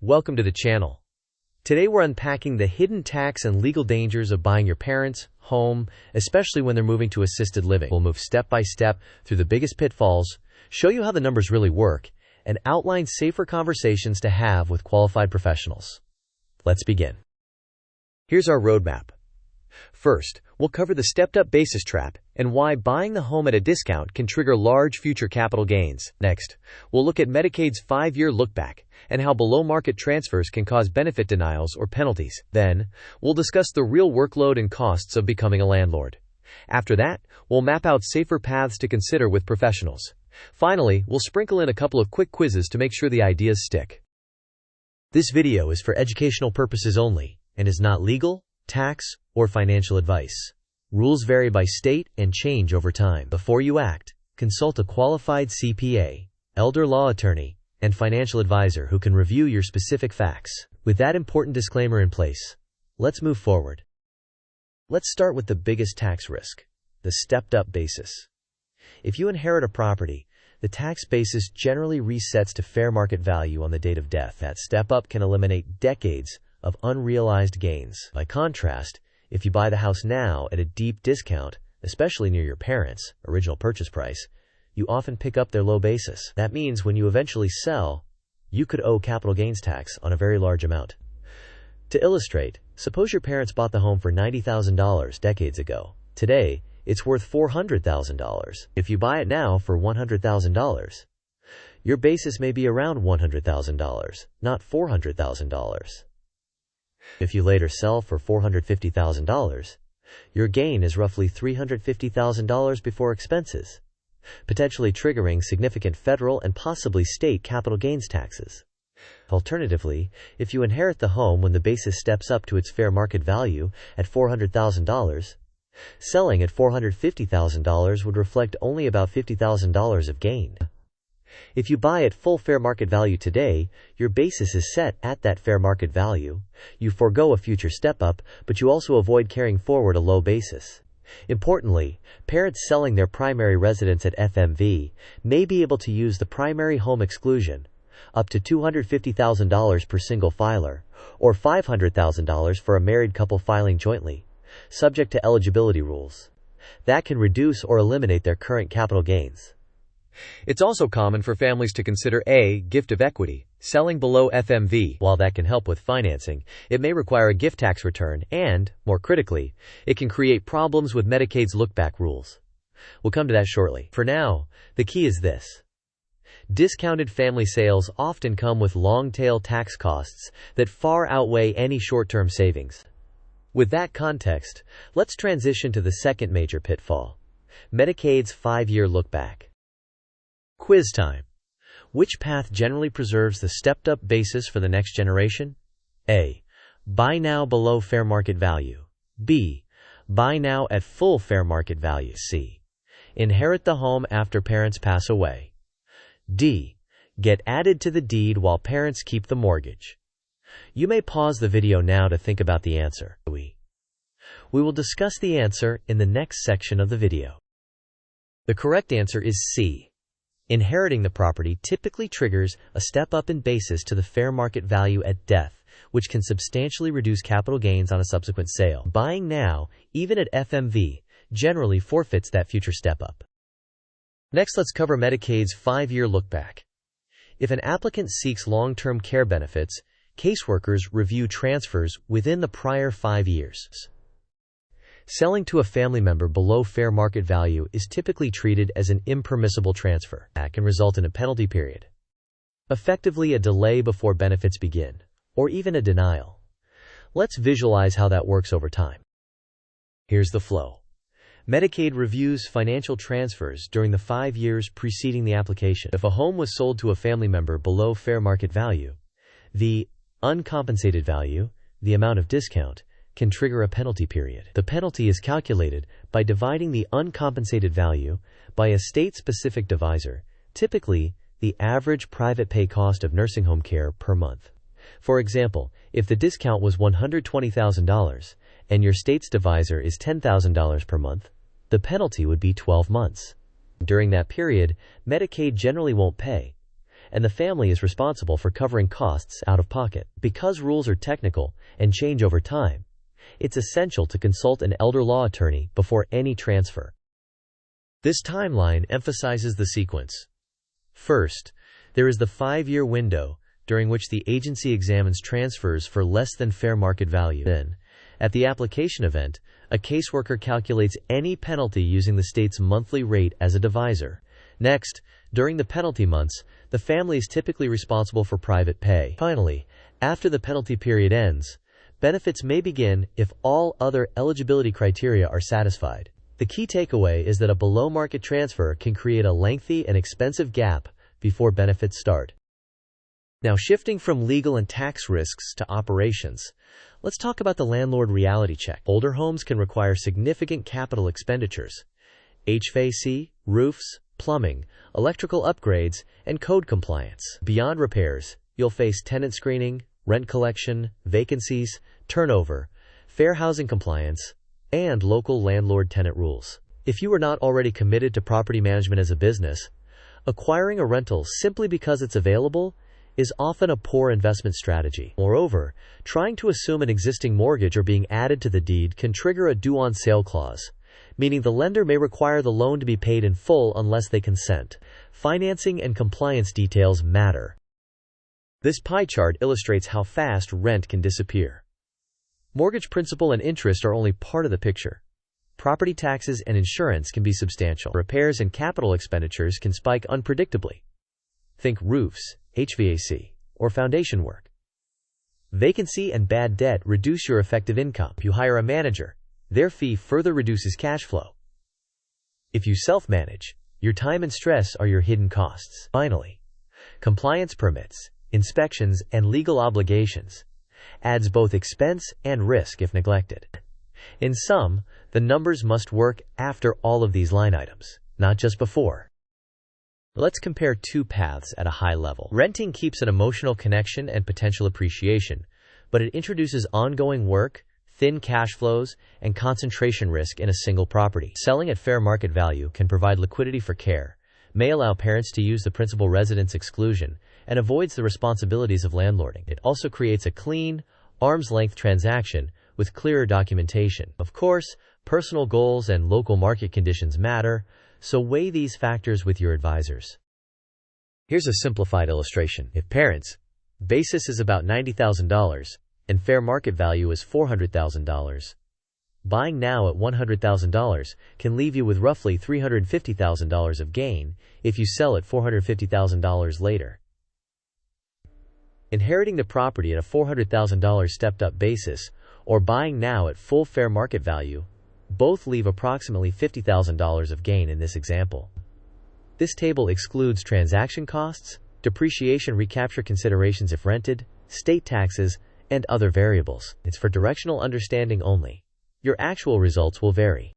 Welcome to the channel. Today we're unpacking the hidden tax and legal dangers of buying your parents' home, especially when they're moving to assisted living. We'll move step by step through the biggest pitfalls, show you how the numbers really work, and outline safer conversations to have with qualified professionals. Let's begin. Here's our roadmap. First, we'll cover the stepped-up basis trap and why buying the home at a discount can trigger large future capital gains. Next, we'll look at Medicaid's 5-year look-back and how below-market transfers can cause benefit denials or penalties. Then, we'll discuss the real workload and costs of becoming a landlord. After that, we'll map out safer paths to consider with professionals. Finally, we'll sprinkle in a couple of quick quizzes to make sure the ideas stick. This video is for educational purposes only and is not legal, tax, or financial advice. Rules vary by state and change over time. Before you act, consult a qualified CPA, elder law attorney, and financial advisor who can review your specific facts. With that important disclaimer in place, let's move forward. Let's start with the biggest tax risk, the stepped-up basis. If you inherit a property, the tax basis generally resets to fair market value on the date of death. That step-up can eliminate decades of unrealized gains. By contrast, if you buy the house now at a deep discount, especially near your parents' original purchase price, you often pick up their low basis. That means when you eventually sell, you could owe capital gains tax on a very large amount. To illustrate, suppose your parents bought the home for $90,000 decades ago. Today, it's worth $400,000. If you buy it now for $100,000, your basis may be around $100,000, not $400,000. If you later sell for $450,000, your gain is roughly $350,000 before expenses, potentially triggering significant federal and possibly state capital gains taxes. Alternatively, if you inherit the home when the basis steps up to its fair market value at $400,000, selling at $450,000 would reflect only about $50,000 of gain. If you buy at full fair market value today, your basis is set at that fair market value. You forego a future step-up, but you also avoid carrying forward a low basis. Importantly, parents selling their primary residence at FMV may be able to use the primary home exclusion, up to $250,000 per single filer, or $500,000 for a married couple filing jointly, subject to eligibility rules. That can reduce or eliminate their current capital gains. It's also common for families to consider a gift of equity, selling below FMV. While that can help with financing, it may require a gift tax return and, more critically, it can create problems with Medicaid's look-back rules. We'll come to that shortly. For now, the key is this. Discounted family sales often come with long-tail tax costs that far outweigh any short-term savings. With that context, let's transition to the second major pitfall, Medicaid's 5-year look-back. Quiz time. Which path generally preserves the stepped-up basis for the next generation? A. Buy now below fair market value. B. Buy now at full fair market value. C. Inherit the home after parents pass away. D. Get added to the deed while parents keep the mortgage. You may pause the video now to think about the answer. We will discuss the answer in the next section of the video. The correct answer is C. Inheriting the property typically triggers a step-up in basis to the fair market value at death, which can substantially reduce capital gains on a subsequent sale. Buying now, even at FMV, generally forfeits that future step-up. Next, let's cover Medicaid's 5-year look-back. If an applicant seeks long-term care benefits, caseworkers review transfers within the prior 5 years. Selling to a family member below fair market value is typically treated as an impermissible transfer. That can result in a penalty period, effectively a delay before benefits begin, or even a denial. Let's visualize how that works over time. Here's the flow. Medicaid reviews financial transfers during the 5 years preceding the application. If a home was sold to a family member below fair market value, the uncompensated value, the amount of discount, can trigger a penalty period. The penalty is calculated by dividing the uncompensated value by a state-specific divisor, typically the average private pay cost of nursing home care per month. For example, if the discount was $120,000 and your state's divisor is $10,000 per month, the penalty would be 12 months. During that period, Medicaid generally won't pay, and the family is responsible for covering costs out of pocket. Because rules are technical and change over time, it's essential to consult an elder law attorney before any transfer. This timeline emphasizes the sequence. First, there is the 5-year window during which the agency examines transfers for less than fair market value. Then, at the application event, a caseworker calculates any penalty using the state's monthly rate as a divisor. Next, during the penalty months, the family is typically responsible for private pay. Finally, after the penalty period ends, benefits may begin if all other eligibility criteria are satisfied. The key takeaway is that a below-market transfer can create a lengthy and expensive gap before benefits start. Now, shifting from legal and tax risks to operations, let's talk about the landlord reality check. Older homes can require significant capital expenditures: HVAC, roofs, plumbing, electrical upgrades, and code compliance. Beyond repairs, you'll face tenant screening, rent collection, vacancies, turnover, fair housing compliance, and local landlord-tenant rules. If you are not already committed to property management as a business, acquiring a rental simply because it's available is often a poor investment strategy. Moreover, trying to assume an existing mortgage or being added to the deed can trigger a due-on-sale clause, meaning the lender may require the loan to be paid in full unless they consent. Financing and compliance details matter. This pie chart illustrates how fast rent can disappear. Mortgage principal and interest are only part of the picture. Property taxes and insurance can be substantial. Repairs and capital expenditures can spike unpredictably. Think roofs, HVAC, or foundation work. Vacancy and bad debt reduce your effective income. If you hire a manager, their fee further reduces cash flow. If you self-manage, your time and stress are your hidden costs. Finally, compliance permits, inspections, and legal obligations adds both expense and risk if neglected. In sum, the numbers must work after all of these line items, not just before. Let's compare two paths at a high level. Renting keeps an emotional connection and potential appreciation, but it introduces ongoing work, thin cash flows, and concentration risk in a single property. Selling at fair market value can provide liquidity for care, may allow parents to use the principal residence exclusion, and avoids the responsibilities of landlording. It also creates a clean, arm's-length transaction with clearer documentation. Of course, personal goals and local market conditions matter, so weigh these factors with your advisors. Here's a simplified illustration. If parents' basis is about $90,000 and fair market value is $400,000, buying now at $100,000 can leave you with roughly $350,000 of gain if you sell at $450,000 later. Inheriting the property at a $400,000 stepped-up basis or buying now at full fair market value both leave approximately $50,000 of gain in this example. This table excludes transaction costs, depreciation recapture considerations if rented, state taxes, and other variables. It's for directional understanding only. Your actual results will vary.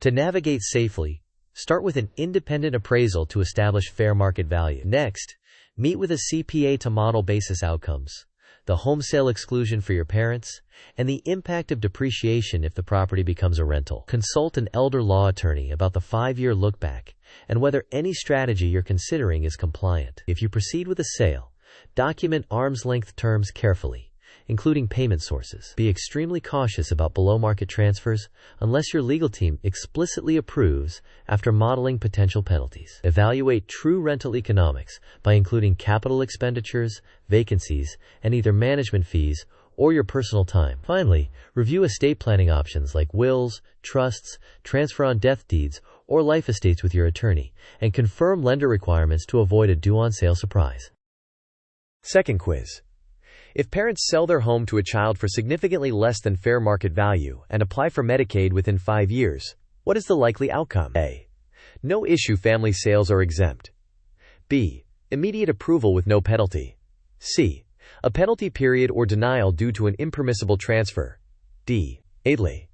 To navigate safely, start with an independent appraisal to establish fair market value. Next, meet with a CPA to model basis outcomes, the home sale exclusion for your parents, and the impact of depreciation if the property becomes a rental. Consult an elder law attorney about the 5-year look-back and whether any strategy you're considering is compliant. If you proceed with a sale, document arm's-length terms carefully, including payment sources. Be extremely cautious about below-market transfers unless your legal team explicitly approves after modeling potential penalties. Evaluate true rental economics by including capital expenditures, vacancies, and either management fees or your personal time. Finally, review estate planning options like wills, trusts, transfer on death deeds, or life estates with your attorney, and confirm lender requirements to avoid a due-on-sale surprise. Second quiz. If parents sell their home to a child for significantly less than fair market value and apply for Medicaid within 5 years, what is the likely outcome? A. No issue, family sales are exempt. B. Immediate approval with no penalty. C. A penalty period or denial due to an impermissible transfer. D. Adley.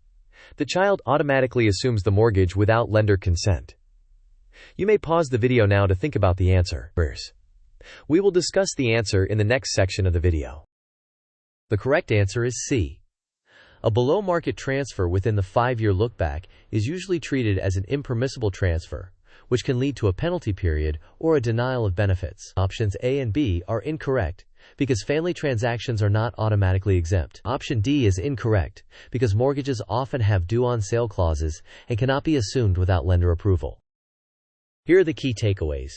The child automatically assumes the mortgage without lender consent. You may pause the video now to think about the answer. We will discuss the answer in the next section of the video. The correct answer is C. A below-market transfer within the 5-year look-back is usually treated as an impermissible transfer, which can lead to a penalty period or a denial of benefits. Options A and B are incorrect because family transactions are not automatically exempt. Option D is incorrect because mortgages often have due-on-sale clauses and cannot be assumed without lender approval. Here are the key takeaways.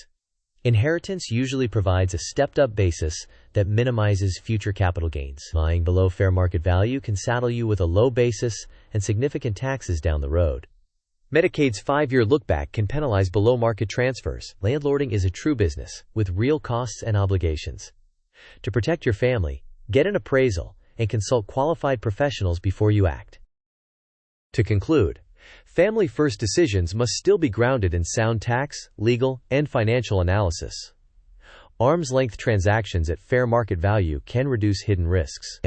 Inheritance usually provides a stepped-up basis that minimizes future capital gains. Buying below fair market value can saddle you with a low basis and significant taxes down the road. Medicaid's 5-year look-back can penalize below-market transfers. Landlording is a true business with real costs and obligations. To protect your family, get an appraisal and consult qualified professionals before you act. To conclude, family-first decisions must still be grounded in sound tax, legal, and financial analysis. Arm's-length transactions at fair market value can reduce hidden risks.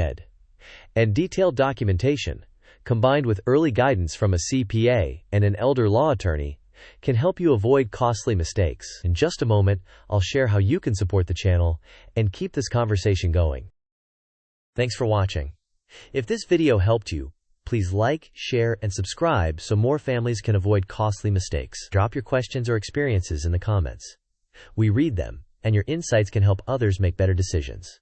And detailed documentation, combined with early guidance from a CPA and an elder law attorney, can help you avoid costly mistakes. In just a moment, I'll share how you can support the channel and keep this conversation going. Thanks for watching. If this video helped you, please like, share, and subscribe so more families can avoid costly mistakes. Drop your questions or experiences in the comments. We read them, and your insights can help others make better decisions.